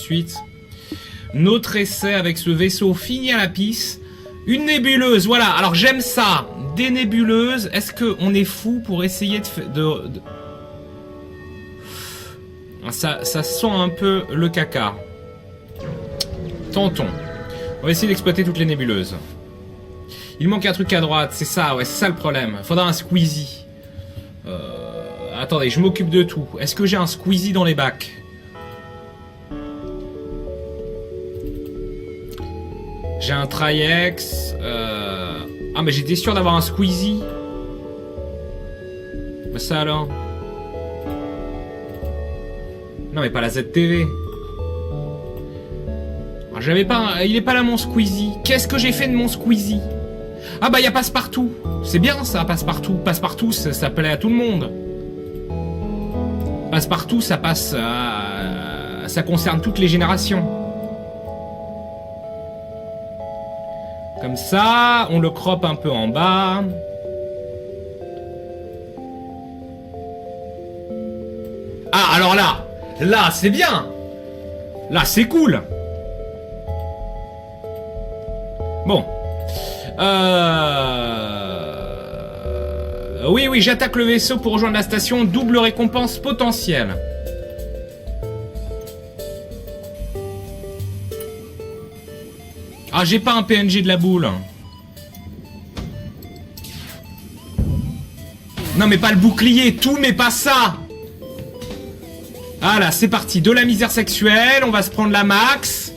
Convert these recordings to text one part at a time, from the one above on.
suite. Notre essai avec ce vaisseau fini à la pisse. Une nébuleuse, voilà. Alors j'aime ça. Des nébuleuses. Est-ce qu'on est fou pour essayer de... Ça sent un peu le caca. Tentons. On va essayer d'exploiter toutes les nébuleuses. Il manque un truc à droite, c'est ça, ouais, c'est ça le problème. Faudra un squeezie. Attendez, je m'occupe de tout. Est-ce que j'ai un squeezie dans les bacs? J'ai un Tri-X. Ah, mais j'étais sûr d'avoir un squeezie. Mais ça alors? Non, mais pas la ZTV. J'avais pas... Il est pas là mon squeezie. Qu'est-ce que j'ai fait de mon squeezie? Ah bah il y a Passepartout. C'est bien ça, Passepartout. Passepartout, ça plaît à tout le monde. Passepartout, ça passe... ça concerne toutes les générations. Comme ça, on le croppe un peu en bas. Ah, alors là, c'est bien. Là, c'est cool. Bon. Oui, j'attaque le vaisseau pour rejoindre la station. Double récompense potentielle. Ah, j'ai pas un PNG de la boule. Non, mais pas le bouclier, tout, mais pas ça. Ah là, c'est parti. De la misère sexuelle, on va se prendre la max.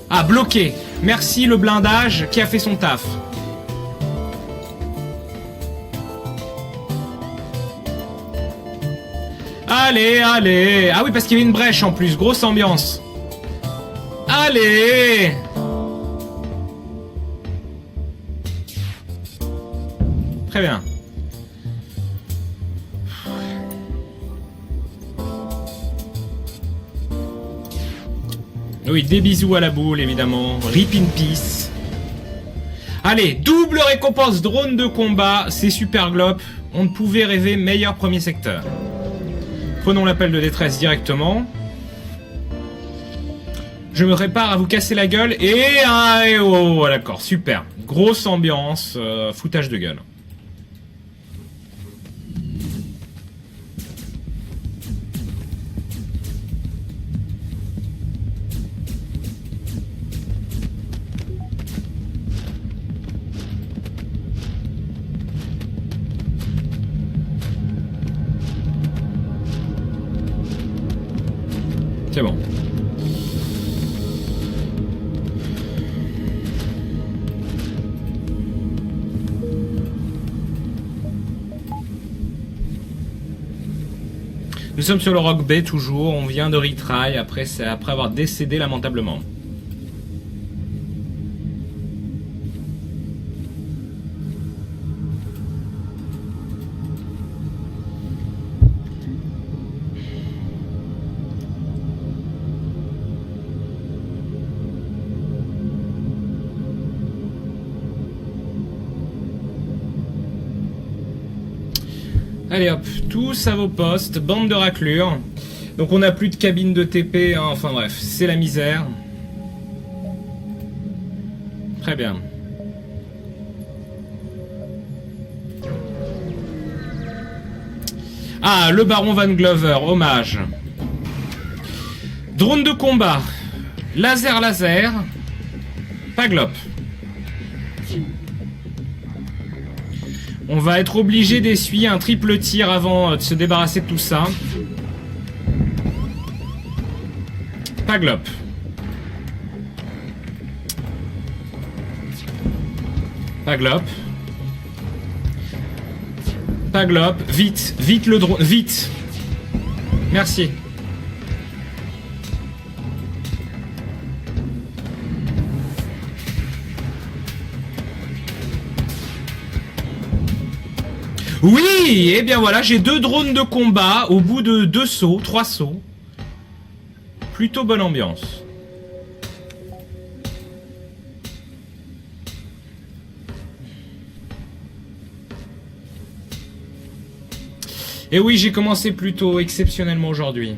Ah, bloqué. Merci le blindage qui a fait son taf. Allez. Ah oui, parce qu'il y avait une brèche en plus. Grosse ambiance. Allez. Très bien. Oui, des bisous à la boule, évidemment. Rip in peace. Allez, double récompense drone de combat. C'est super glop. On ne pouvait rêver meilleur premier secteur. Prenons l'appel de détresse directement. Je me prépare à vous casser la gueule. Oh, d'accord, super. Grosse ambiance, foutage de gueule. C'est bon. Nous sommes sur le Rock Bay toujours, on vient de retry après avoir décédé lamentablement. Allez hop, tous à vos postes, bande de raclures. Donc on n'a plus de cabine de TP, hein, enfin bref, c'est la misère. Très bien. Ah, le baron Van Glover, hommage. Drone de combat. Laser. Paglop. On va être obligé d'essuyer un triple tir avant de se débarrasser de tout ça. Paglop. Vite le drone, vite. Merci. Oui, et bien voilà, j'ai 2 drones de combat au bout de 2 sauts, 3 sauts. Plutôt bonne ambiance. Et oui, j'ai commencé plutôt exceptionnellement aujourd'hui.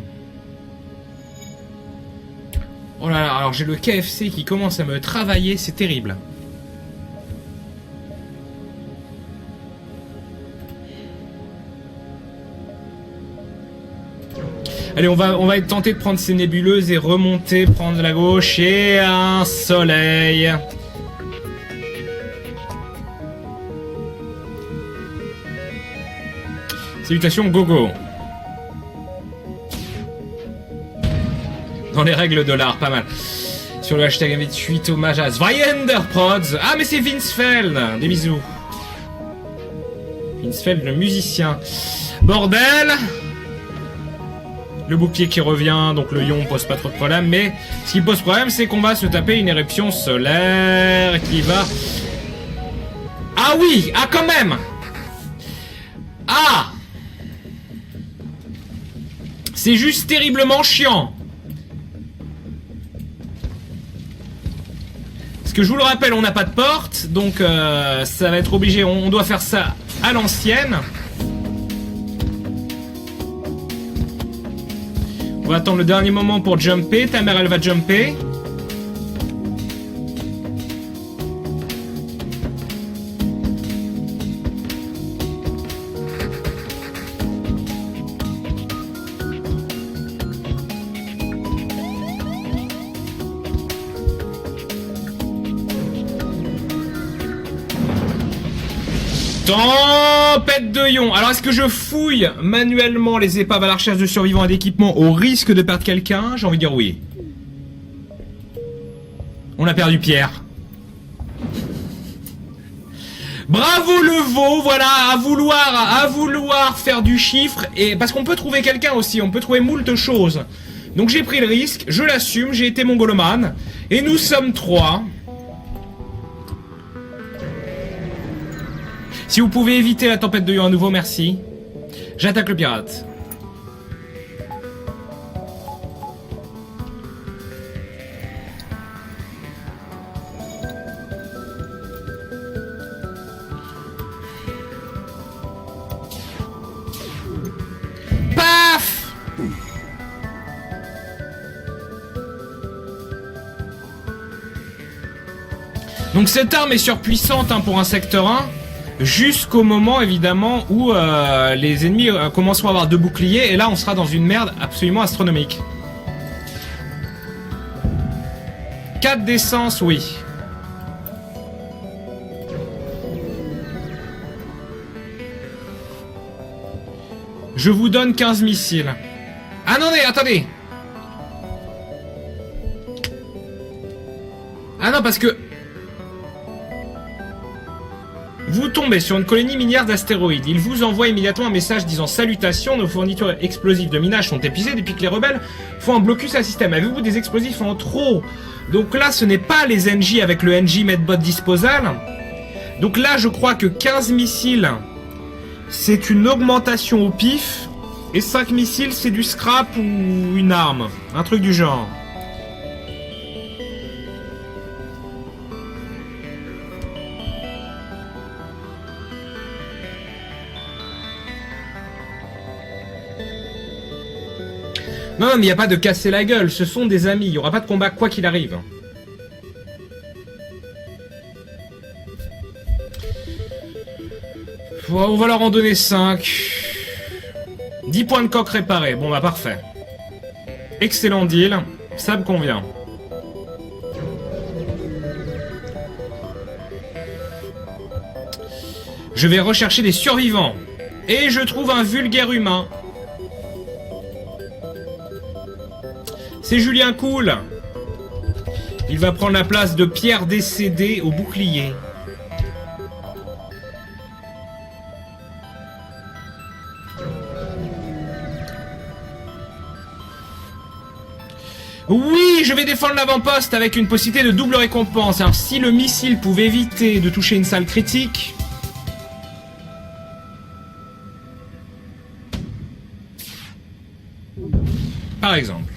Oh là là, alors j'ai le KFC qui commence à me travailler, c'est terrible. Allez, on va être tenté de prendre ces nébuleuses et remonter, prendre la gauche et un soleil. Salutations, gogo. Dans les règles de l'art, pas mal. Sur le hashtag 28, hommage à Zweienderprods. Ah, mais c'est Vince Feld. Des bisous. Vince Feld, le musicien. Bordel. Le bouclier qui revient, donc le ion pose pas trop de problème. Mais ce qui pose problème, c'est qu'on va se taper une éruption solaire qui va... Ah oui, ah quand même. Ah. C'est juste terriblement chiant. Parce que je vous le rappelle, on n'a pas de porte, donc ça va être obligé, on doit faire ça à l'ancienne. On va attendre le dernier moment pour jumper. Ta mère, elle va jumper. Tempête de ion. Alors est-ce que je fouille manuellement les épaves à la recherche de survivants et d'équipements au risque de perdre quelqu'un? J'ai envie de dire oui. On a perdu Pierre. Bravo le veau, voilà, à vouloir faire du chiffre. Et parce qu'on peut trouver quelqu'un aussi, on peut trouver moult choses. Donc j'ai pris le risque, je l'assume, j'ai été mongolomane. Et nous sommes 3. Si vous pouvez éviter la tempête de ion à nouveau, merci. J'attaque le pirate. Paf! Donc cette arme est surpuissante hein, pour un secteur 1. Jusqu'au moment évidemment où les ennemis commenceront à avoir 2 boucliers. Et là on sera dans une merde absolument astronomique. 4 d'essence, oui. Je vous donne 15 missiles. Ah non, mais attendez. Ah non, parce que vous tombez sur une colonie minière d'astéroïdes. Il vous envoie immédiatement un message disant « Salutations, nos fournitures explosives de minage sont épuisées depuis que les rebelles font un blocus à un système. Avez-vous des explosifs en trop ?» Donc là, ce n'est pas les NJ avec le NJ Medbot Disposal. Donc là, je crois que 15 missiles, c'est une augmentation au pif. Et 5 missiles, c'est du scrap ou une arme. Un truc du genre. Non, mais il n'y a pas de casser la gueule, ce sont des amis, il n'y aura pas de combat quoi qu'il arrive. On va leur en donner 5. 10 points de coque réparés, bon bah parfait. Excellent deal, ça me convient. Je vais rechercher des survivants. Et je trouve un vulgaire humain. C'est Julien Cool. Il va prendre la place de Pierre décédé au bouclier. Oui, je vais défendre l'avant-poste avec une possibilité de double récompense. Alors si le missile pouvait éviter de toucher une salle critique... Par exemple.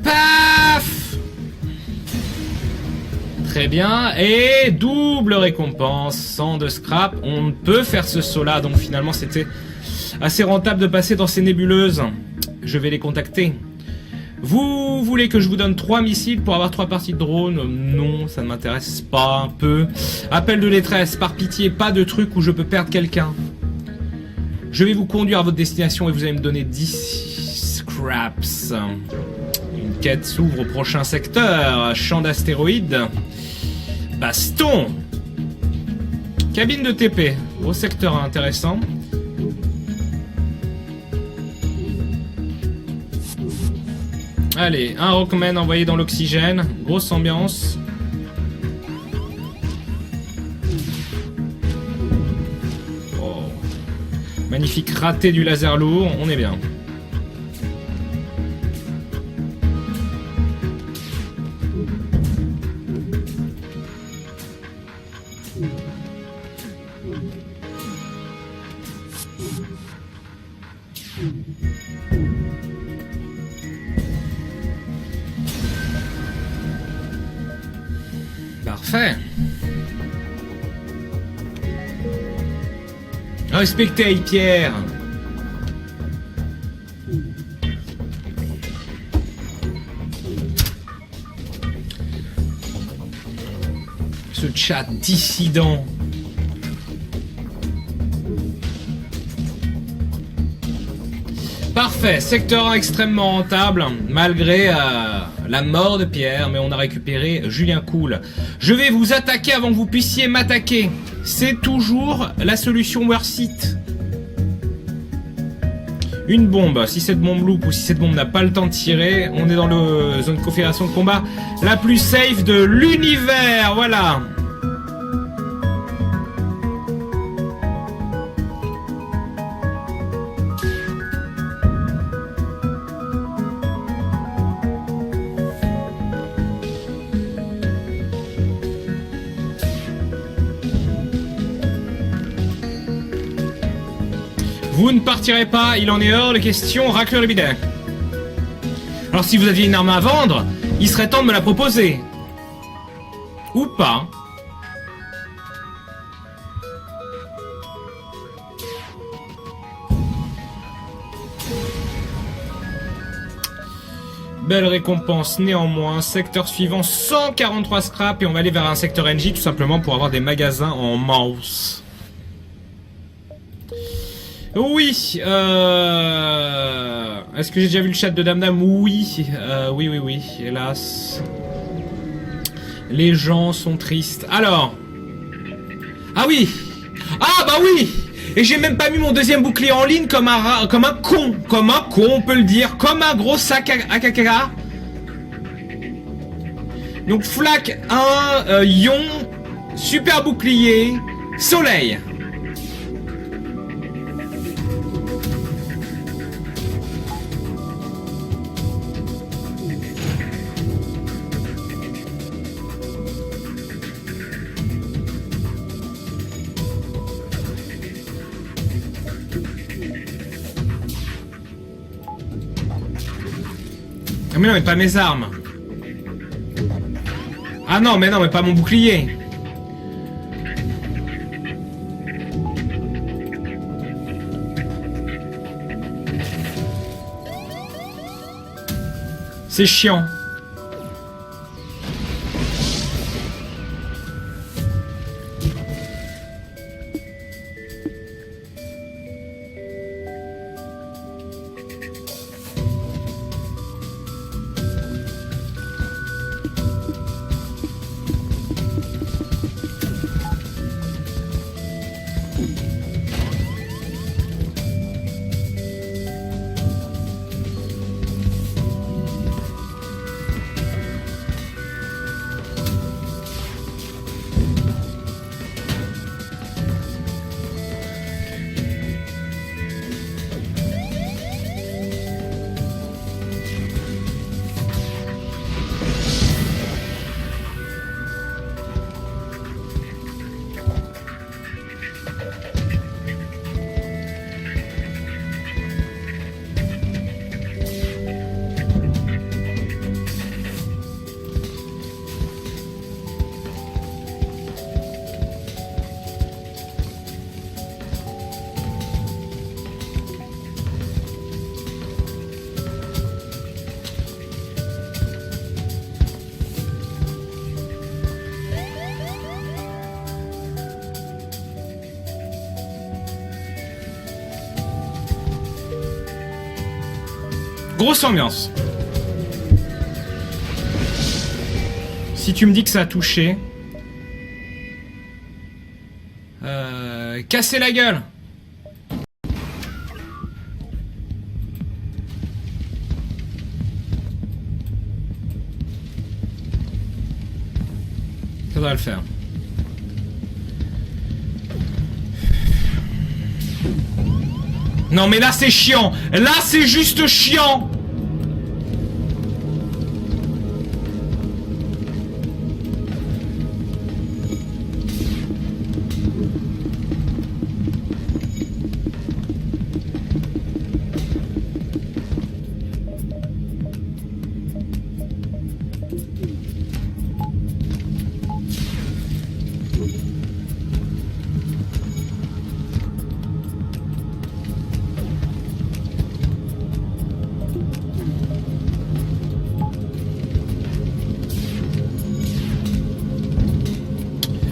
Paf! Très bien. Et double récompense, 100 de scrap. On peut faire ce saut-là, donc finalement c'était assez rentable de passer dans ces nébuleuses. Je vais les contacter. Vous voulez que je vous donne 3 missiles pour avoir 3 parties de drone? Non, ça ne m'intéresse pas un peu. Appel de détresse, par pitié, pas de truc où je peux perdre quelqu'un. Je vais vous conduire à votre destination et vous allez me donner 10 scraps. Une quête s'ouvre au prochain secteur. Champ d'astéroïdes. Baston. Cabine de TP. Gros secteur intéressant. Allez, un Rockman envoyé dans l'oxygène. Grosse ambiance. Oh. Magnifique raté du laser lourd. On est bien. Parfait. Respectez, Pierre. Ce chat dissident. Parfait, secteur 1 extrêmement rentable, malgré la mort de Pierre, mais on a récupéré Julien Cool. Je vais vous attaquer avant que vous puissiez m'attaquer. C'est toujours la solution worth it. Une bombe, si cette bombe loupe ou si cette bombe n'a pas le temps de tirer, on est dans la zone de configuration de combat la plus safe de l'univers, voilà. Vous ne partirez pas, il en est hors de question, racleur le bidet. Alors si vous aviez une arme à vendre, il serait temps de me la proposer. Ou pas. Belle récompense néanmoins. Secteur suivant, 143 scrap et on va aller vers un secteur NJ tout simplement pour avoir des magasins en mouse. Oui, est-ce que j'ai déjà vu le chat de Damdam? Oui, oui, hélas. Les gens sont tristes. Alors. Ah oui. Ah bah oui. Et j'ai même pas mis mon deuxième bouclier en ligne comme un con. Comme un con, on peut le dire. Comme un gros sac à caca. Donc Flak 1, Ion, super bouclier, soleil. Ah mais non, mais pas mes armes. Ah non, mais pas mon bouclier. C'est chiant. Grosse ambiance. Si tu me dis que ça a touché... casser la gueule. Ça devrait le faire. Non mais là c'est chiant. Là c'est juste chiant.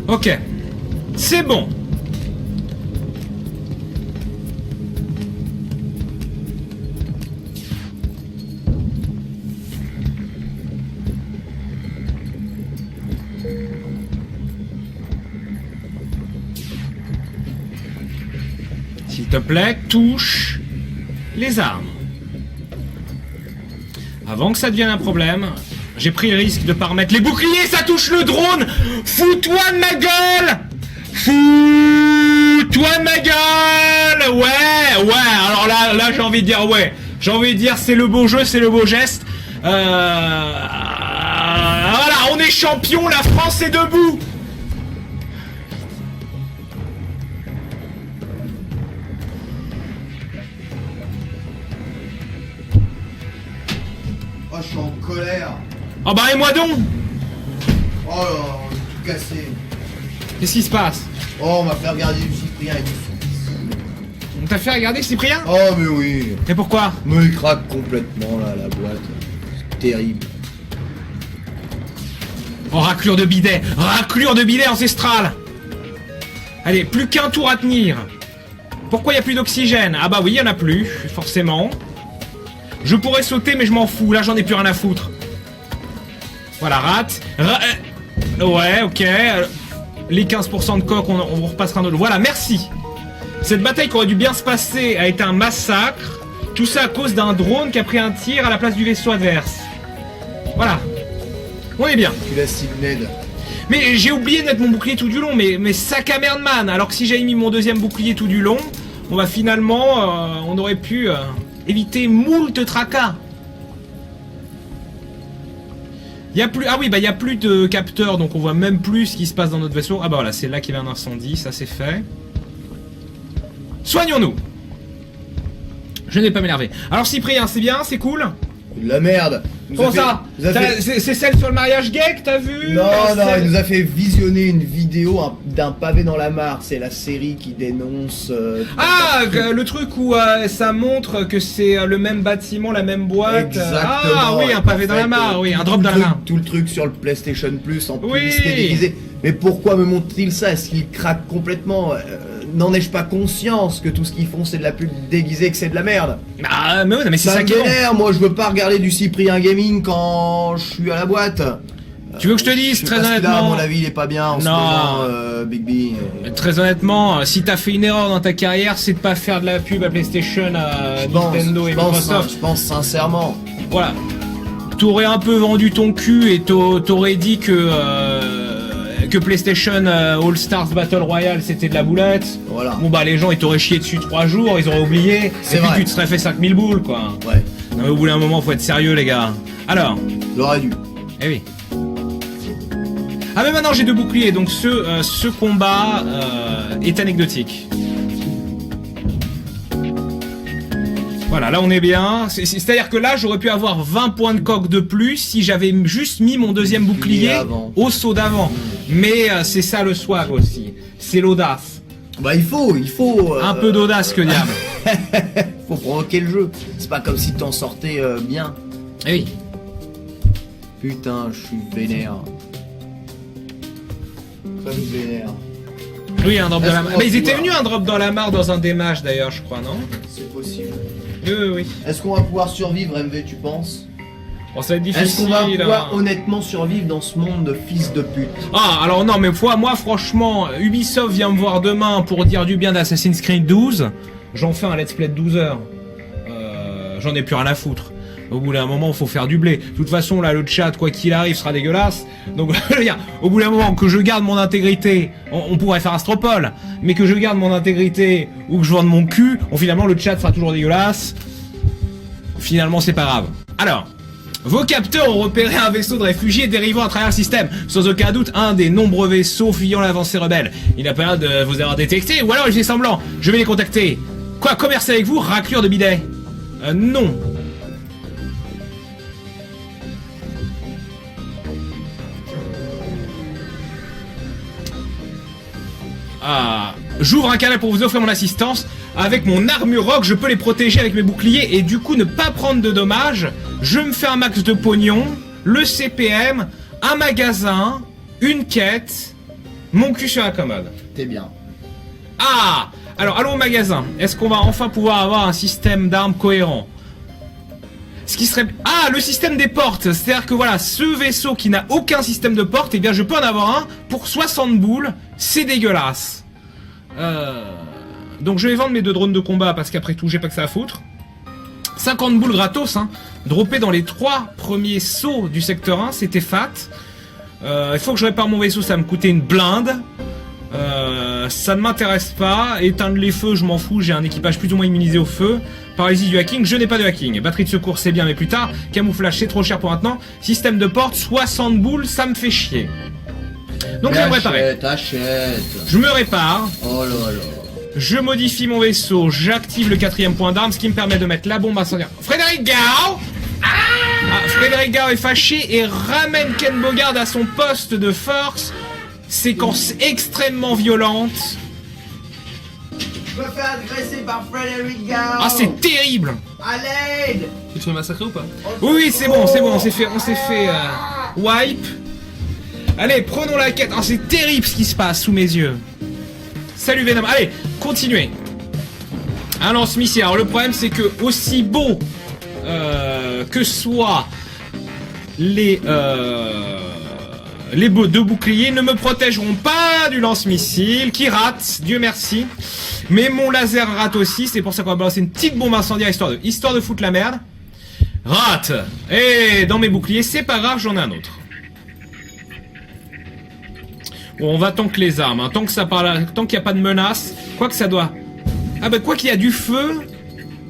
Ok, c'est bon. S'il te plaît, touche les armes. Avant que ça devienne un problème, j'ai pris le risque de pas remettre les boucliers, ça touche le drone. Fous-toi de ma gueule. Fous-toi de ma gueule. Ouais, alors là j'ai envie de dire ouais. J'ai envie de dire c'est le beau jeu, c'est le beau geste. Voilà, on est champion, la France est debout. Oh, je suis en colère. Oh bah et moi donc. Oh là, on est tout cassé. Qu'est-ce qui se passe? Oh, on m'a fait regarder du Cyprien et du fils. On t'a fait regarder Cyprien? Oh, mais oui. Et pourquoi? Mais il craque complètement là, la boîte. C'est terrible. Oh, raclure de bidet ancestrale. Allez, plus qu'un tour à tenir. Pourquoi il n'y a plus d'oxygène? Ah bah oui, il n'y en a plus, forcément. Je pourrais sauter, mais je m'en fous. Là, j'en ai plus rien à foutre. Voilà, rate. Ouais, ok. Les 15% de coque, on repassera un autre. Voilà, merci. Cette bataille qui aurait dû bien se passer a été un massacre. Tout ça à cause d'un drone qui a pris un tir à la place du vaisseau adverse. Voilà. On est bien. Tu la Signed. Mais j'ai oublié de mettre mon bouclier tout du long, mais sac à merde man. Alors que si j'avais mis mon deuxième bouclier tout du long, on va finalement, on aurait pu éviter moult tracas. Y a plus, ah oui, bah il y a plus de capteurs, donc on voit même plus ce qui se passe dans notre vaisseau. Ah bah voilà, c'est là qu'il y avait un incendie, ça c'est fait. Soignons-nous. Je n'ai pas m'énerver. Alors Cyprien, c'est bien, c'est cool. De la merde. Comment ça? C'est celle sur le mariage gay que t'as vu? Non, il nous a fait visionner une vidéo d'un pavé dans la mare. C'est la série qui dénonce... le truc où ça montre que c'est le même bâtiment, la même boîte. Exactement. Ah oui, un pavé dans la mare, oui, un drop dans la mare. Tout le truc sur le PlayStation Plus en Oui. publicité déguisée. Mais pourquoi me montre-t-il ça? Est-ce qu'il craque complètement? N'en ai-je pas conscience que tout ce qu'ils font c'est de la pub déguisée, que c'est de la merde? Ah mais ouais, mais c'est ça qui est bon. Moi je veux pas regarder du Cyprien Gaming quand je suis à la boîte. Tu veux que je te dise, très honnêtement... Là, à mon avis, il est pas bien en ce moment, Big B. Très honnêtement, si t'as fait une erreur dans ta carrière, c'est de pas faire de la pub à PlayStation, à Nintendo et Microsoft. Je pense sincèrement. Voilà. T'aurais un peu vendu ton cul et t'aurais dit que PlayStation All Stars Battle Royale c'était de la boulette. Voilà. Bon bah les gens ils t'auraient chié dessus 3 jours, ils auraient oublié. C'est et puis vrai. tu te serais fait 5000 boules quoi. Ouais. Non mais au bout d'un moment faut être sérieux les gars. Alors. J'aurais dû. Eh oui. Ah mais maintenant j'ai 2 boucliers donc ce combat est anecdotique. Voilà, là on est bien. C'est-à-dire que là j'aurais pu avoir 20 points de coque de plus si j'avais juste mis mon deuxième bouclier au saut d'avant. Mais c'est ça le swag aussi. C'est l'audace. Bah il faut. Un peu d'audace que diable. Faut provoquer le jeu. C'est pas comme si t'en sortais bien. Eh oui. Putain, je suis vénère. Ça me vénère. Oui, un drop dans la mare. Mais ils étaient venus un drop dans la mare dans un des matchs d'ailleurs, je crois, non? C'est possible. Oui. Est-ce qu'on va pouvoir survivre, MV, tu penses? Bon, ça va être Est-ce difficile. qu'on va pouvoir hein. honnêtement survivre dans ce monde de fils de pute? Ah, alors non, mais moi, franchement, Ubisoft vient me voir demain pour dire du bien d'Assassin's Creed 12. J'en fais un let's play de 12 heures. J'en ai plus rien à foutre. Au bout d'un moment, il faut faire du blé. De toute façon, là, le chat, quoi qu'il arrive, sera dégueulasse. Donc, je veux dire, au bout d'un moment, que je garde mon intégrité, on pourrait faire Astropole, mais que je garde mon intégrité ou que je vende mon cul, finalement, le chat sera toujours dégueulasse. Finalement, c'est pas grave. Alors, vos capteurs ont repéré un vaisseau de réfugiés dérivant à travers le système. Sans aucun doute, un des nombreux vaisseaux fuyant l'avancée rebelle. Il n'a pas l'air de vous avoir détecté, ou alors il fait semblant. Je vais les contacter. Quoi, commercer avec vous, raclure de bidet? Non. Ah, j'ouvre un canal pour vous offrir mon assistance. Avec mon armure rock, je peux les protéger avec mes boucliers et du coup ne pas prendre de dommages. Je me fais un max de pognon, le CPM, un magasin, une quête, mon cul sur la commode. T'es bien. Ah! Alors allons au magasin. Est-ce qu'on va enfin pouvoir avoir un système d'armes cohérent? Ce qui serait... Ah, le système des portes. C'est-à-dire que voilà, ce vaisseau qui n'a aucun système de porte, eh bien je peux en avoir un pour 60 boules. C'est dégueulasse. Donc je vais vendre mes 2 drones de combat parce qu'après tout, j'ai pas que ça à foutre. 50 boules gratos, hein. Droppé dans les 3 premiers sauts du secteur 1, c'était fat. Il faut que je répare mon vaisseau, ça va me coûter une blinde. Ça ne m'intéresse pas. Éteindre les feux, je m'en fous, j'ai un équipage plus ou moins immunisé au feu. Paralysie du hacking, je n'ai pas de hacking. Batterie de secours, c'est bien, mais plus tard. Camouflage, c'est trop cher pour maintenant. Système de porte, 60 boules, ça me fait chier. Donc je vais me réparer. Achète. Je me répare. Oh là là. Je modifie mon vaisseau, j'active le 4e point d'arme, ce qui me permet de mettre la bombe incendiaire. Frédéric Gao! Frédéric Gao est fâché et ramène Ken Bogard à son poste de force. Séquence extrêmement violente. Je me fais agresser par Frédéric Gao. Ah, c'est terrible! À l'aide. Tu te fais massacrer ou pas? Oui, c'est bon, on s'est fait wipe. Allez, prenons la quête. Ah, c'est terrible ce qui se passe sous mes yeux. Salut Venom. Allez, continuez. Un lance-missile. Alors le problème c'est que aussi beau que soient les 2 boucliers ne me protégeront pas du lance-missile qui rate, Dieu merci. Mais mon laser rate aussi, c'est pour ça qu'on va balancer une petite bombe incendiaire histoire de foutre la merde. Rate. Et dans mes boucliers, c'est pas grave, j'en ai un autre. Bon, on va tank les armes, hein. Tant qu'il n'y a pas de menace, quoi que ça doit... Ah bah quoi qu'il y a du feu...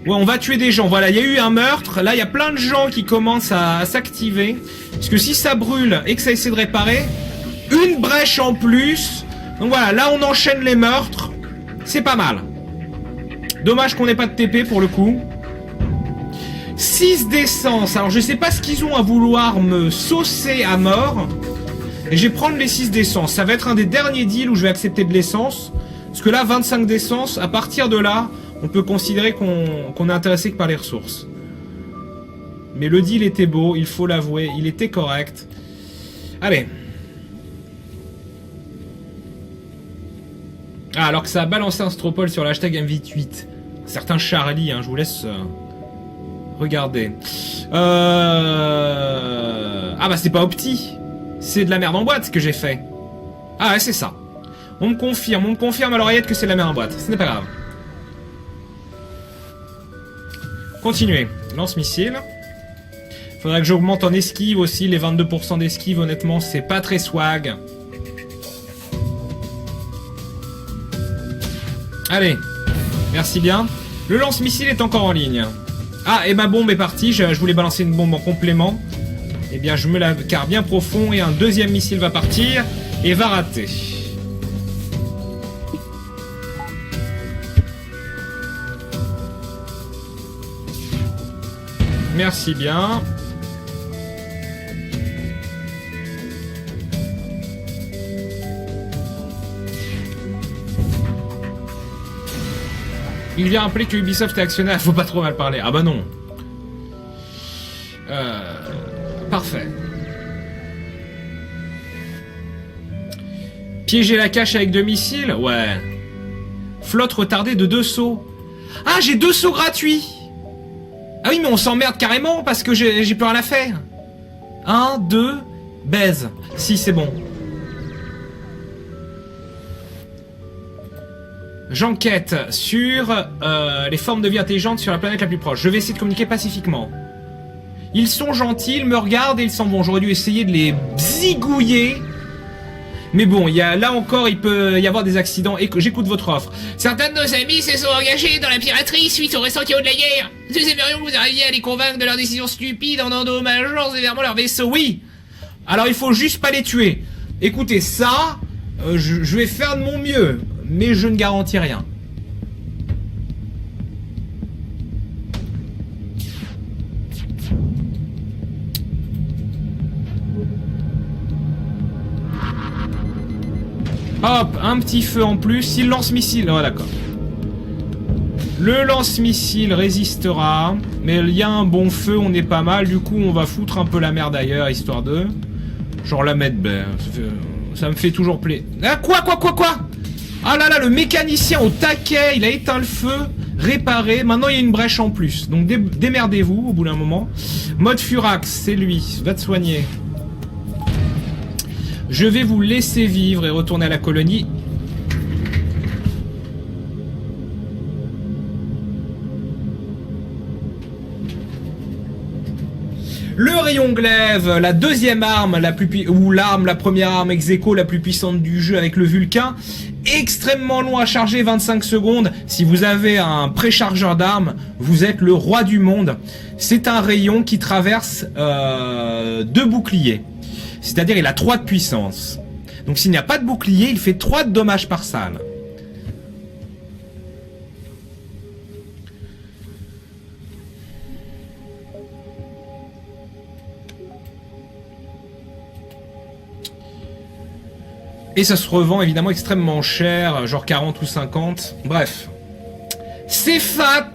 Ouais, on va tuer des gens, voilà, il y a eu un meurtre, là il y a plein de gens qui commencent à s'activer. Parce que si ça brûle et que ça essaie de réparer, une brèche en plus... Donc voilà, là on enchaîne les meurtres, c'est pas mal. Dommage qu'on n'ait pas de TP pour le coup. 6 d'essence, alors je sais pas ce qu'ils ont à vouloir me saucer à mort... Et je vais prendre les 6 d'essence. Ça va être un des derniers deals où je vais accepter de l'essence. Parce que là, 25 d'essence, à partir de là, on peut considérer qu'on est intéressé que par les ressources. Mais le deal était beau, il faut l'avouer. Il était correct. Allez. Ah, alors que ça a balancé un Stropole sur l'hashtag M28. Certain Charlie, hein, je vous laisse regarder. Ah bah c'est pas Opti. C'est de la merde en boîte que j'ai fait. Ah ouais, c'est ça. On me confirme à l'oreillette que c'est de la merde en boîte. Ce n'est pas grave. Continuez. Lance-missile. Faudrait que j'augmente en esquive aussi. Les 22% d'esquive, honnêtement, c'est pas très swag. Allez. Merci bien. Le lance-missile est encore en ligne. Ah, et ma bombe est partie. Je voulais balancer une bombe en complément. Eh bien, je me la carre bien profond et un 2e missile va partir et va rater. Merci bien. Il vient rappeler que Ubisoft est actionnaire, faut pas trop mal parler. Ah bah non. Parfait. Piéger la cache avec 2 missiles? Ouais. Flotte retardée de 2 sauts. Ah, j'ai 2 sauts gratuits. Ah oui, mais on s'emmerde carrément parce que j'ai plus rien à faire. 1, 2, baise. Si, c'est bon. J'enquête sur les formes de vie intelligentes sur la planète la plus proche. Je vais essayer de communiquer pacifiquement. Ils sont gentils, ils me regardent et ils s'en vont. J'aurais dû essayer de les zigouiller. Mais bon, là encore, il peut y avoir des accidents. Et j'écoute votre offre. Certains de nos amis se sont engagés dans la piraterie suite au récent chaos de la guerre. Nous aimerions que vous arriviez à les convaincre de leurs décisions stupides en endommageant sévèrement leur vaisseau. Oui. Alors il faut juste pas les tuer. Écoutez, ça, je vais faire de mon mieux. Mais je ne garantis rien. Hop, un petit feu en plus. Il lance-missile. Oh, d'accord. Le lance-missile résistera. Mais il y a un bon feu, on est pas mal. Du coup, on va foutre un peu la merde ailleurs, histoire de... Genre la mettre bien. Ça me fait toujours plaisir. Ah, quoi? Ah là là, le mécanicien au taquet, il a éteint le feu, réparé. Maintenant, il y a une brèche en plus. Donc, démerdez-vous au bout d'un moment. Mode Furax, c'est lui. Va te soigner. Je vais vous laisser vivre et retourner à la colonie. Le rayon glaive, la deuxième arme, la première arme ex aequo la plus puissante du jeu avec le Vulcain. Extrêmement long à charger, 25 secondes. Si vous avez un préchargeur d'armes, vous êtes le roi du monde. C'est un rayon qui traverse 2 boucliers. C'est-à-dire il a 3 de puissance. Donc s'il n'y a pas de bouclier, il fait 3 de dommages par salle. Et ça se revend évidemment extrêmement cher, genre 40 ou 50. Bref. C'est fat.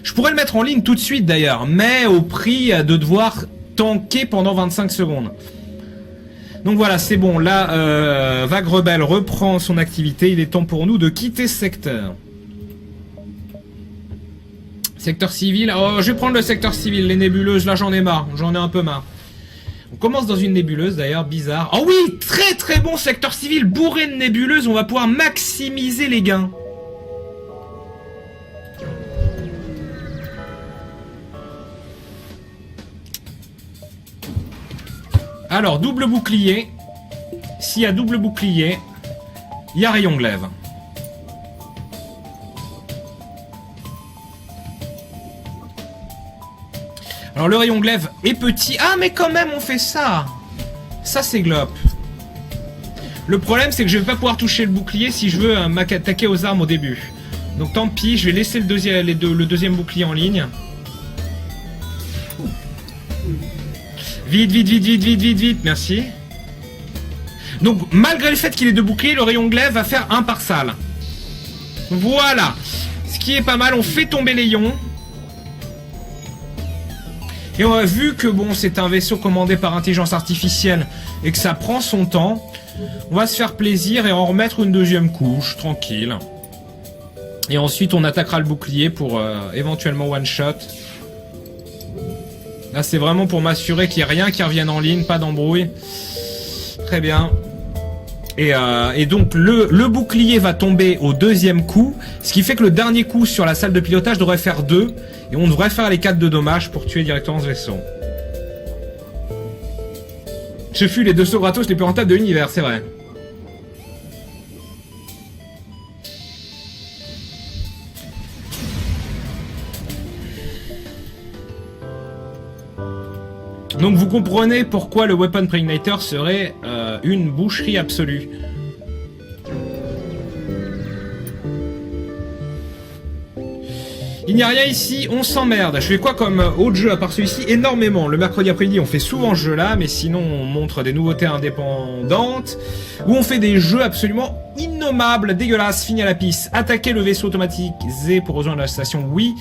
Je pourrais le mettre en ligne tout de suite d'ailleurs, mais au prix de devoir tanker pendant 25 secondes. Donc voilà, c'est bon. Là, Vague Rebelle reprend son activité. Il est temps pour nous de quitter ce secteur. Secteur civil. Oh, je vais prendre le secteur civil. Les nébuleuses, là j'en ai marre. J'en ai un peu marre. On commence dans une nébuleuse d'ailleurs, bizarre. Oh oui, très très bon secteur civil, bourré de nébuleuses. On va pouvoir maximiser les gains. Alors, double bouclier. S'il y a double bouclier, il y a rayon glaive. Alors, le rayon glaive est petit. Ah, mais quand même, on fait ça. Ça, c'est glop. Le problème, c'est que je vais pas pouvoir toucher le bouclier si je veux m'attaquer aux armes au début. Donc, tant pis, je vais laisser le deuxième bouclier en ligne. Vite, merci. Donc, malgré le fait qu'il ait 2 boucliers, le rayon glaive va faire 1 par salle. Voilà. Ce qui est pas mal, on fait tomber les ions. Et on a vu que bon, c'est un vaisseau commandé par intelligence artificielle et que ça prend son temps. On va se faire plaisir et en remettre une deuxième couche, tranquille. Et ensuite, on attaquera le bouclier pour éventuellement one-shot. Là, c'est vraiment pour m'assurer qu'il n'y ait rien qui revienne en ligne, pas d'embrouille. Très bien. Et donc, le bouclier va tomber au deuxième coup, ce qui fait que le dernier coup sur la salle de pilotage devrait faire 2, et on devrait faire les 4 de dommages pour tuer directement ce vaisseau. Ce fut les 2 sauts gratos les plus rentables de l'univers, c'est vrai. Donc vous comprenez pourquoi le Weapon Pregnator serait une boucherie absolue. Il n'y a rien ici, on s'emmerde. Je fais quoi comme autre jeu à part celui-ci? Énormément. Le mercredi après-midi, on fait souvent ce jeu-là, mais sinon on montre des nouveautés indépendantes, où on fait des jeux absolument innommables, dégueulasses, fini à la pisse. Attaquer le vaisseau automatisé pour rejoindre la station, oui.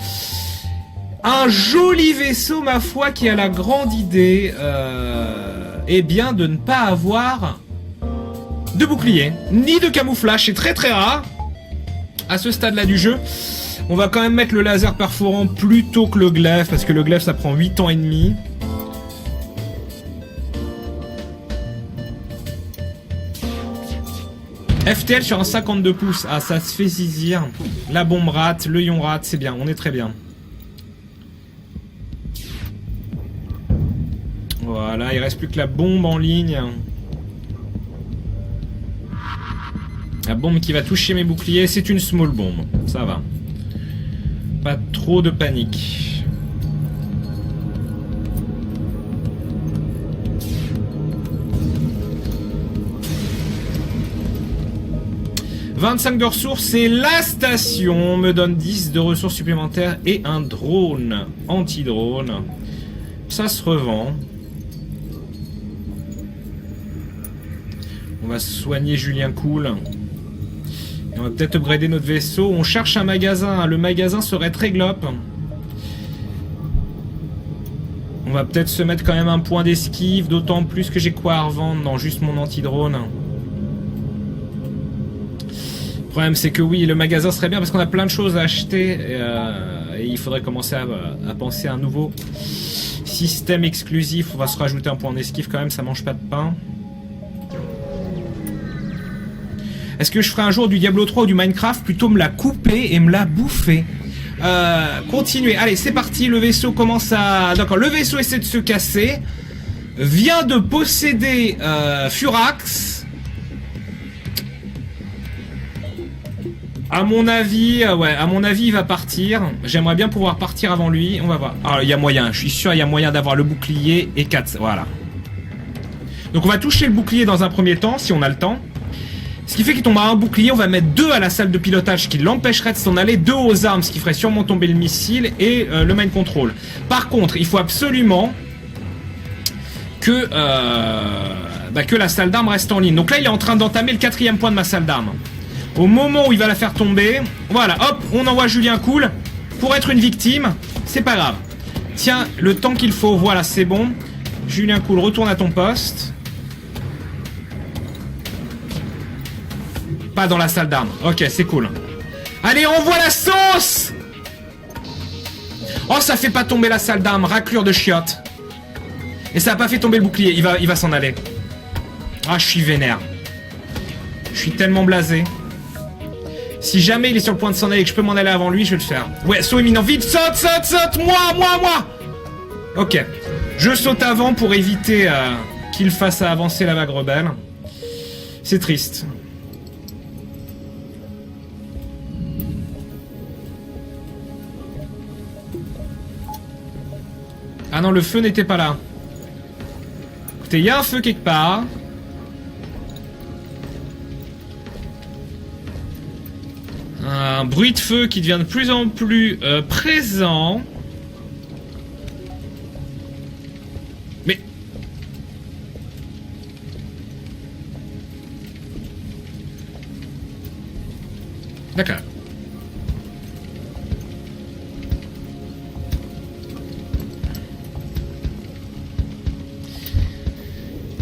Un joli vaisseau, ma foi, qui a la grande idée, eh bien, de ne pas avoir de bouclier, ni de camouflage. C'est très très rare, à ce stade-là du jeu. On va quand même mettre le laser perforant plutôt que le glaive, parce que le glaive ça prend 8 ans et demi. FTL sur un 52 pouces. Ah, ça se fait zizir. La bombe rate, le ion rate, c'est bien, on est très bien. Voilà, il reste plus que la bombe en ligne. La bombe qui va toucher mes boucliers, c'est une small bombe. Ça va. Pas trop de panique. 25 de ressources et la station me donne 10 de ressources supplémentaires et un drone anti-drone. Ça se revend. On va soigner Julien Cool. Et on va peut-être upgrader notre vaisseau. On cherche un magasin. Le magasin serait très glop. On va peut-être se mettre quand même un point d'esquive. D'autant plus que j'ai quoi à revendre dans juste mon anti-drone. Le problème c'est que oui, le magasin serait bien parce qu'on a plein de choses à acheter. Et il faudrait commencer à penser à un nouveau système exclusif. On va se rajouter un point d'esquive quand même. Ça mange pas de pain. Est-ce que je ferai un jour du Diablo 3 ou du Minecraft? Plutôt me la couper et me la bouffer. Continuer. Allez, c'est parti. Le vaisseau commence à... D'accord, le vaisseau essaie de se casser. Vient de posséder Furax. À mon avis, il va partir. J'aimerais bien pouvoir partir avant lui. On va voir. Alors, il y a moyen. Je suis sûr, il y a moyen d'avoir le bouclier et 4. Voilà. Donc, on va toucher le bouclier dans un premier temps, si on a le temps. Ce qui fait qu'il tombe à un bouclier, on va mettre 2 à la salle de pilotage qui l'empêcherait de s'en aller, 2 aux armes, ce qui ferait sûrement tomber le missile et le mind control. Par contre, il faut absolument que la salle d'armes reste en ligne. Donc là, il est en train d'entamer le 4e point de ma salle d'armes. Au moment où il va la faire tomber, voilà, hop, on envoie Julien Cool pour être une victime. C'est pas grave. Tiens, le temps qu'il faut, voilà, c'est bon. Julien Cool, retourne à ton poste. Pas dans la salle d'armes. Ok, c'est cool. Allez, envoie la sauce! Oh, ça fait pas tomber la salle d'armes. Raclure de chiottes. Et ça a pas fait tomber le bouclier. Il va s'en aller. Ah, je suis vénère. Je suis tellement blasé. Si jamais il est sur le point de s'en aller et que je peux m'en aller avant lui, je vais le faire. Ouais, saut imminent. Vite, saute, saute, saute! Moi! Ok. Je saute avant pour éviter qu'il fasse avancer la vague rebelle. C'est triste. Ah non, le feu n'était pas là. Écoutez, il y a un feu quelque part. Un bruit de feu qui devient de plus en plus présent. Mais... D'accord.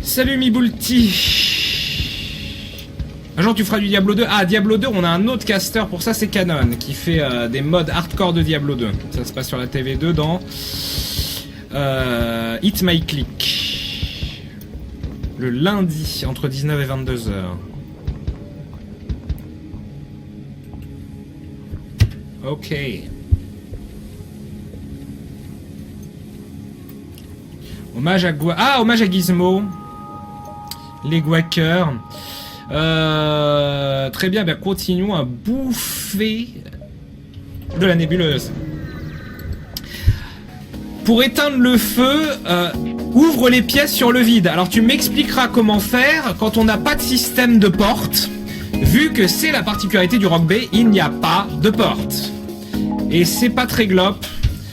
Salut Miboulti. Un jour tu feras du Diablo 2. Ah, Diablo 2, on a un autre caster pour ça, c'est Canon, qui fait des modes hardcore de Diablo 2. Ça se passe sur la TV2 dans Hit My Click. Le lundi, entre 19 et 22h. Ok. Hommage à hommage à Gizmo. Les Guackers. Très bien, continuons à bouffer de la nébuleuse. Pour éteindre le feu, ouvre les pièces sur le vide. Alors tu m'expliqueras comment faire quand on n'a pas de système de porte. Vu que c'est la particularité du Rock Bay, il n'y a pas de porte. Et c'est pas très glop.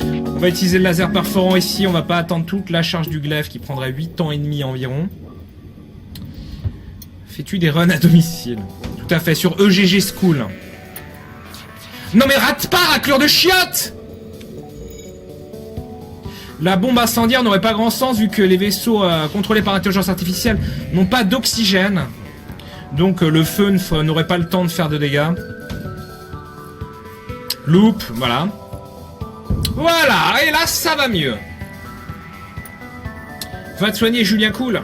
On va utiliser le laser perforant ici, on va pas attendre toute la charge du glaive qui prendrait 8 ans et demi environ. Fais-tu des runs à domicile? Tout à fait, sur EGG School. Non mais rate pas, raclure de chiottes! La bombe incendiaire n'aurait pas grand sens vu que les vaisseaux contrôlés par intelligence artificielle n'ont pas d'oxygène. Donc le feu n'aurait pas le temps de faire de dégâts. Loop, voilà. Voilà, et là, ça va mieux. Va te soigner, Julien Cool.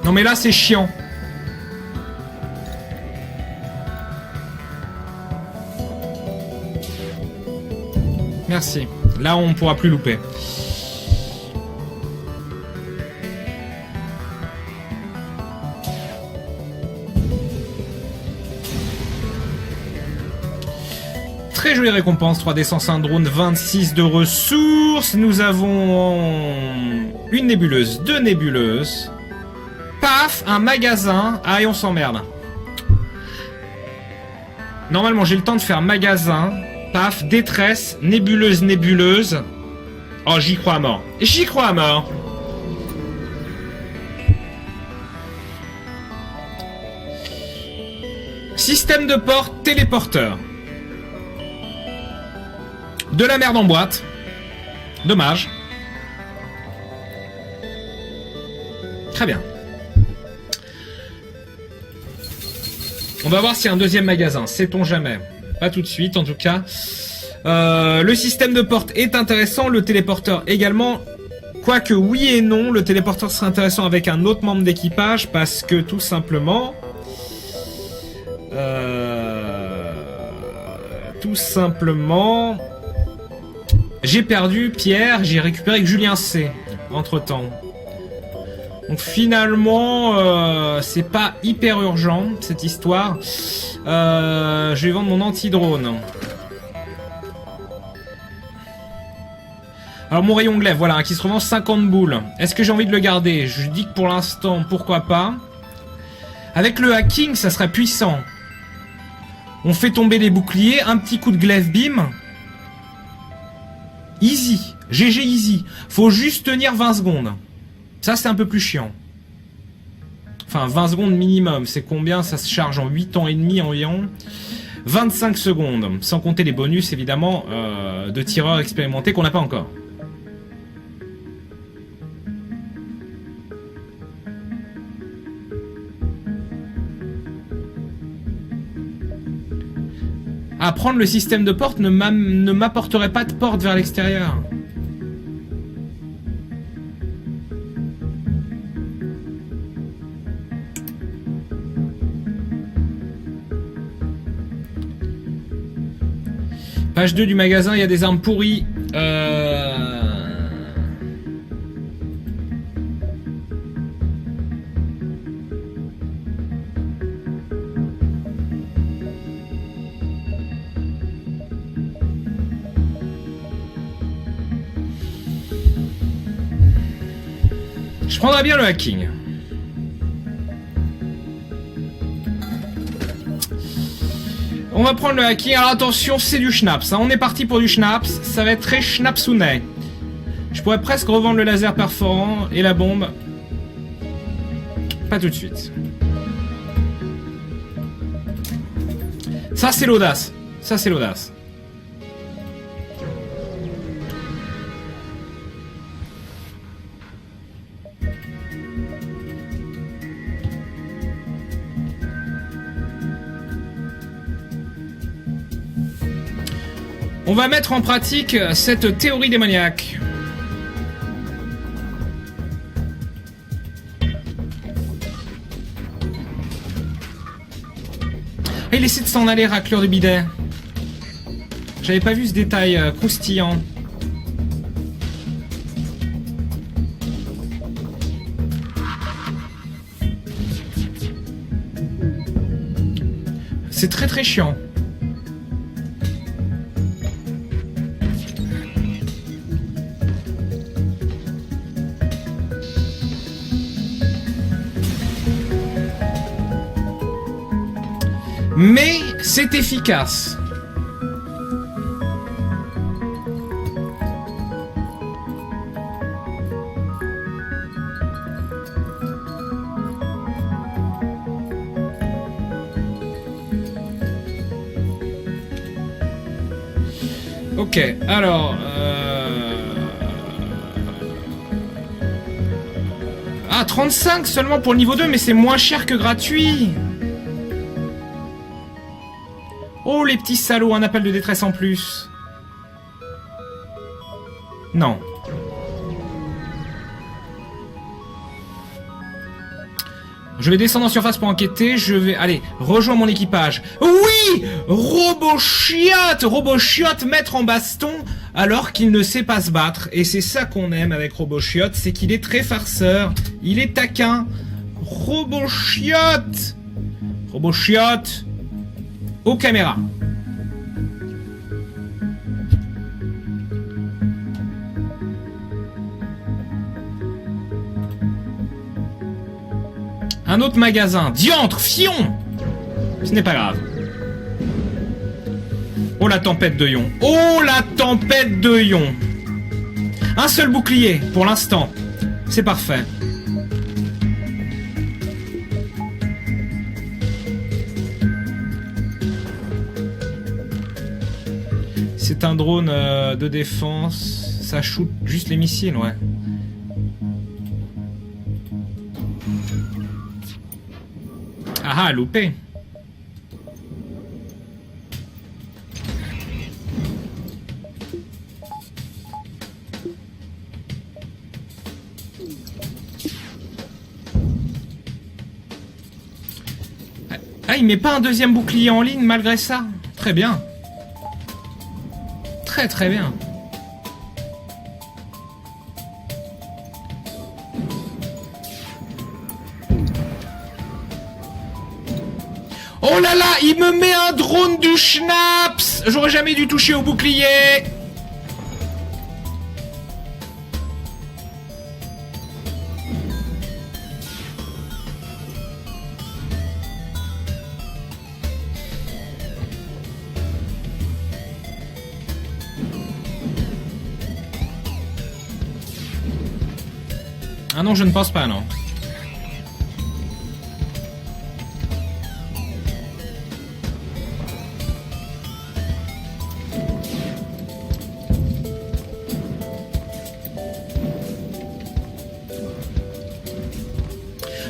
Non mais là, c'est chiant. Merci. Là, on ne pourra plus louper. Très jolie récompense, 3D105 drone, 26 de ressources. Nous avons une nébuleuse, 2 nébuleuses. Paf, un magasin. Ah, et on s'emmerde. Normalement, j'ai le temps de faire magasin. Paf, détresse, nébuleuse, nébuleuse. Oh, j'y crois à mort. J'y crois à mort. Système de porte, téléporteur. De la merde en boîte. Dommage. Très bien. On va voir s'il y a un deuxième magasin. Sait-on jamais. Pas tout de suite, en tout cas. Le système de porte est intéressant. Le téléporteur également. Quoique oui et non. Le téléporteur serait intéressant avec un autre membre d'équipage. Parce que tout simplement... j'ai perdu Pierre, j'ai récupéré Julien C. Entre-temps. Donc finalement, c'est pas hyper urgent, cette histoire. Je vais vendre mon anti-drone. Alors mon rayon glaive, voilà, qui se revend 50 boules. Est-ce que j'ai envie de le garder? Je dis que pour l'instant, pourquoi pas. Avec le hacking, ça serait puissant. On fait tomber les boucliers, un petit coup de glaive beam. Easy, GG easy. Faut juste tenir 20 secondes. Ça, c'est un peu plus chiant. Enfin, 20 secondes minimum. C'est combien? Ça se charge en 8 ans et demi environ. 25 secondes. Sans compter les bonus, évidemment, de tireurs expérimentés qu'on n'a pas encore. Ah, prendre le système de porte ne m'apporterait pas de porte vers l'extérieur. Page 2 du magasin, il y a des armes pourries. Je prendrais bien le hacking. On va prendre le hacking. Alors attention, c'est du schnapps. Hein. On est parti pour du schnapps. Ça va être très schnapsounet. Je pourrais presque revendre le laser perforant et la bombe. Pas tout de suite. Ça, c'est l'audace. Ça, c'est l'audace. On va mettre en pratique cette théorie démoniaque. Ah, il essaie de s'en aller, racleur de bidet. J'avais pas vu ce détail croustillant. C'est très très chiant. Mais c'est efficace. Ok, alors... Ah, 35 seulement pour le niveau 2, mais c'est moins cher que gratuit. Oh, les petits salauds, un appel de détresse en plus. Non. Je vais descendre en surface pour enquêter. Je vais... Allez, rejoins mon équipage. Oui! Robochiotte! Robochiotte mettre en baston alors qu'il ne sait pas se battre. Et c'est ça qu'on aime avec Robochiotte, c'est qu'il est très farceur. Il est taquin. Robochiotte! Robochiotte! Aux caméras. Un autre magasin. Diantre, fion! Ce n'est pas grave. Oh la tempête de Yon. Oh la tempête de Yon. Un seul bouclier, pour l'instant. C'est parfait. C'est un drone de défense. Ça shoot juste les missiles, ouais. Ah, loupé. Ah, il met pas un deuxième bouclier en ligne malgré ça. Très bien. Très très bien. Oh là là, il me met un drone du schnapps. J'aurais jamais dû toucher au bouclier. Ah non, je ne pense pas, non.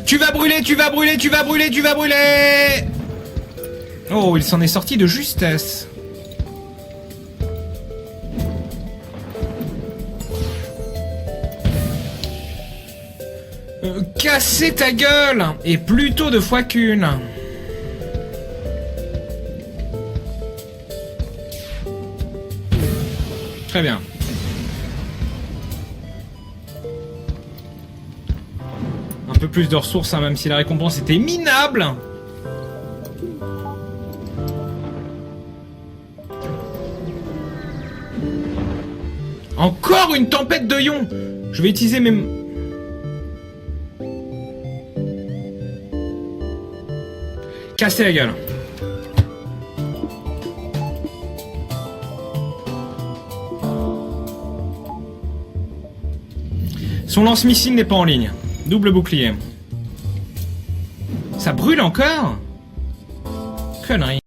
Tu vas brûler, tu vas brûler, tu vas brûler, tu vas brûler! Oh, il s'en est sorti de justesse. Casser ta gueule! Et plutôt deux fois qu'une. Très bien. Un peu plus de ressources, hein, même si la récompense était minable. Encore une tempête de ions. Je vais utiliser mes... Casser la gueule. Son lance-missile n'est pas en ligne. Double bouclier. Ça brûle encore? Connerie.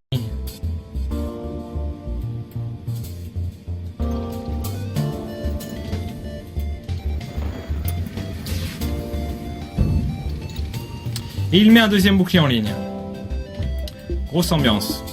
Et il met un deuxième bouclier en ligne. Grosse ambiance.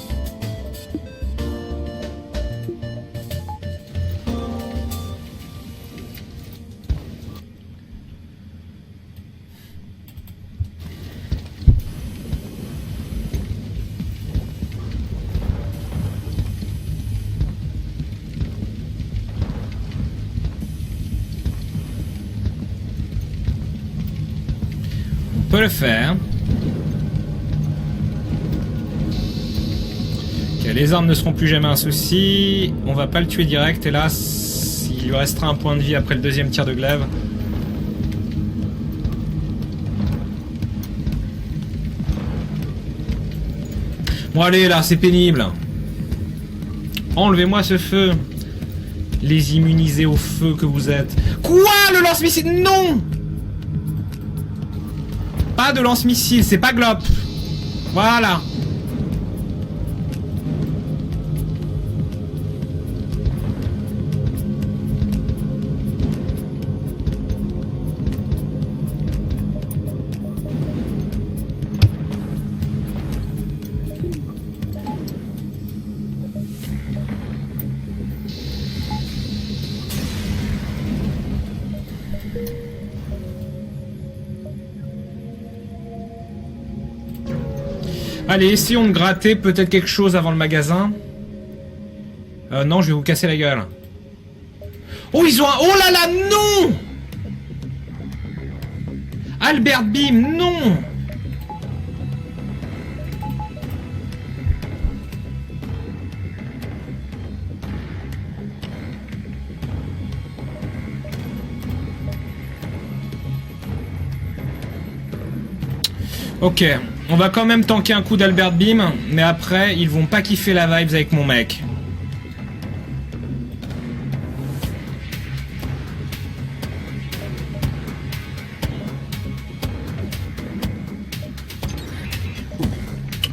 On peut le faire. Ok, les armes ne seront plus jamais un souci. On va pas le tuer direct, hélas. Il lui restera un point de vie après le deuxième tir de glaive. Bon allez là, c'est pénible. Enlevez-moi ce feu. Les immunisés au feu que vous êtes. Quoi? Le lance-missile? Non! Pas de lance-missile, c'est pas Glop. Voilà. Allez, essayons de gratter peut-être quelque chose avant le magasin. Non, je vais vous casser la gueule. Oh, ils ont un... Oh là là, non! Albert Bim, non! Ok, on va quand même tanker un coup d'Albert Bim, mais après, ils vont pas kiffer la vibes avec mon mec.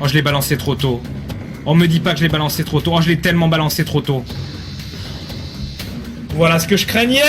Oh, je l'ai balancé trop tôt. On me dit pas que je l'ai balancé trop tôt. Oh, je l'ai tellement balancé trop tôt. Voilà ce que je craignais!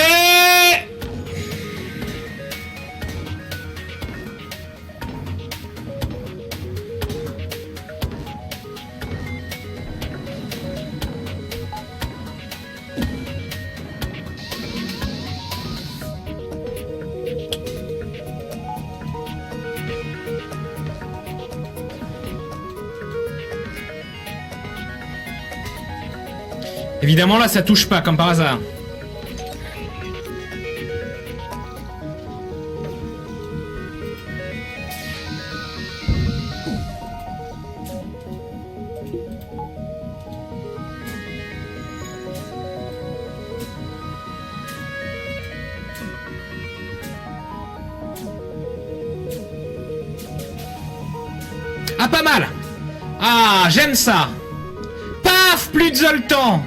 Évidemment, là, ça touche pas, comme par hasard. Ah, pas mal! Ah, j'aime ça! Paf! Plus de Zoltan!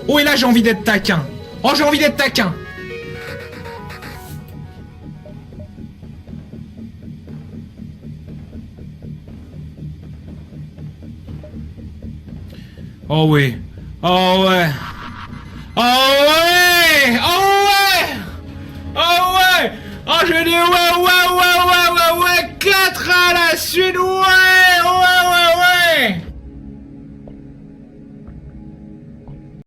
Oh, et là, j'ai envie d'être taquin. Oh, j'ai envie d'être taquin. Oh oui. Oh ouais. Oh ouais. Oh ouais. Oh ouais. Oh, je dis ouais, ouais, ouais, ouais, ouais, ouais. 4 à la suédoise.